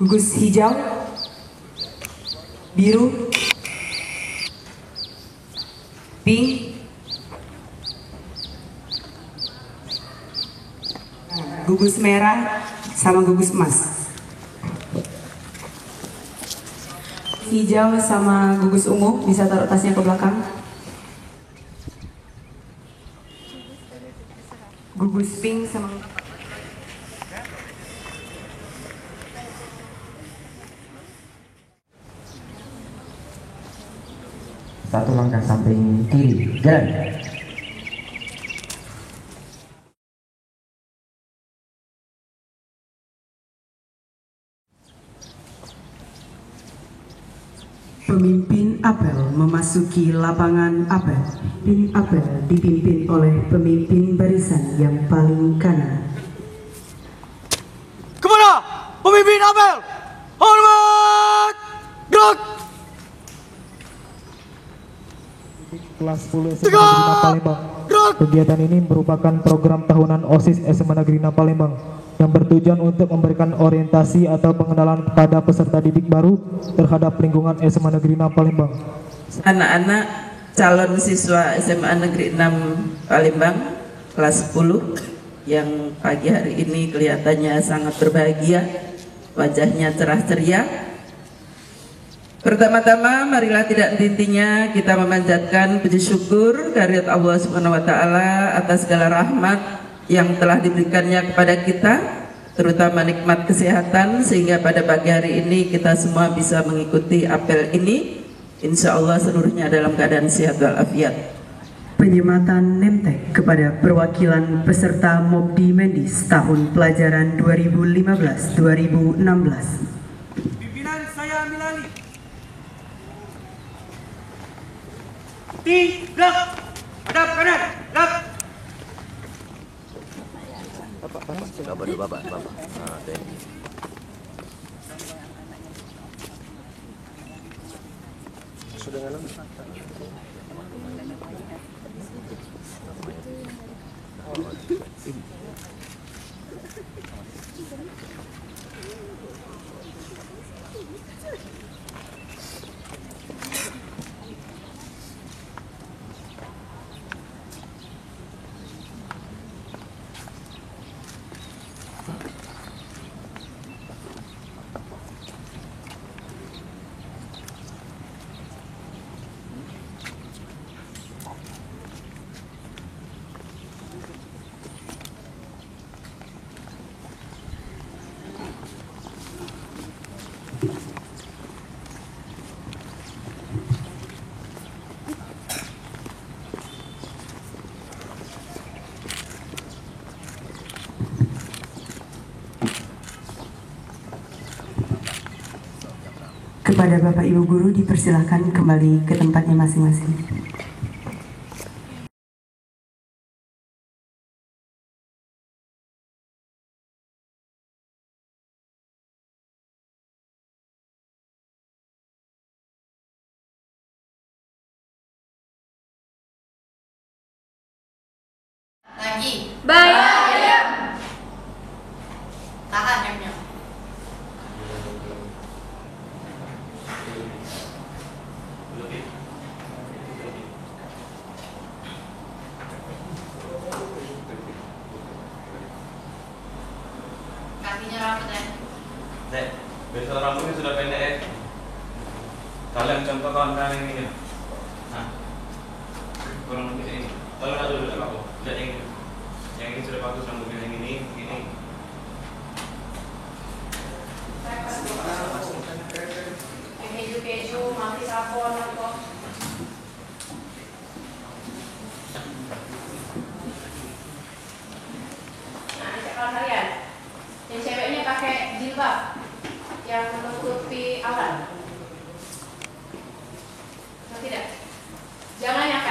gugus hijau, biru, pink, gugus merah, sama gugus emas. Hijau sama gugus ungu bisa taruh tasnya ke belakang. Gugus pink sama satu langkah samping kiri, jalan. Pemimpin apel memasuki lapangan apel. Tim apel dipimpin oleh pemimpin barisan yang paling kanan. Kemana? Pemimpin apel! Hormat! Gerak! Kelas 10 SMA Negeri 6 Palembang. Kegiatan ini merupakan program tahunan OSIS SMA Negeri 6 Palembang yang bertujuan untuk memberikan orientasi atau pengenalan kepada peserta didik baru terhadap lingkungan SMA Negeri 6 Palembang. Anak-anak calon siswa SMA Negeri 6 Palembang kelas 10 yang pagi hari ini kelihatannya sangat berbahagia, wajahnya cerah ceria. Pertama-tama marilah tidak henti-hentinya kita memanjatkan puji syukur kehadirat Allah Subhanahu wa taala atas segala rahmat yang telah diberikannya kepada kita, terutama nikmat kesehatan, sehingga pada pagi hari ini kita semua bisa mengikuti apel ini. Insya Allah seluruhnya dalam keadaan sehat walafiat. Penyematan nemtek kepada perwakilan peserta Mobdi Mendis tahun pelajaran 2015-2016. Pimpinan saya Milani. Tinggal hadap kanan, lap. Bapak. Sudah ngalam. Kepada Bapak Ibu Guru dipersilahkan kembali ke tempatnya masing-masing. Lagi. Bayam. Tahan remnya. Kakinya rapet ya. Dek, besok rambutnya sudah pendek ya. Kalian contoh kawan-kawan yang ini. Nah, kurang lebih ini. Tolong dulu aku. Lihat yang ini sudah bagus rambutnya, yang ini. Keju, mati sabon apa? Nah, ini cekalan kalian. Yang ceweknya pakai jilbab yang menutupi aurat. Tidak? Jangan ya, Kak.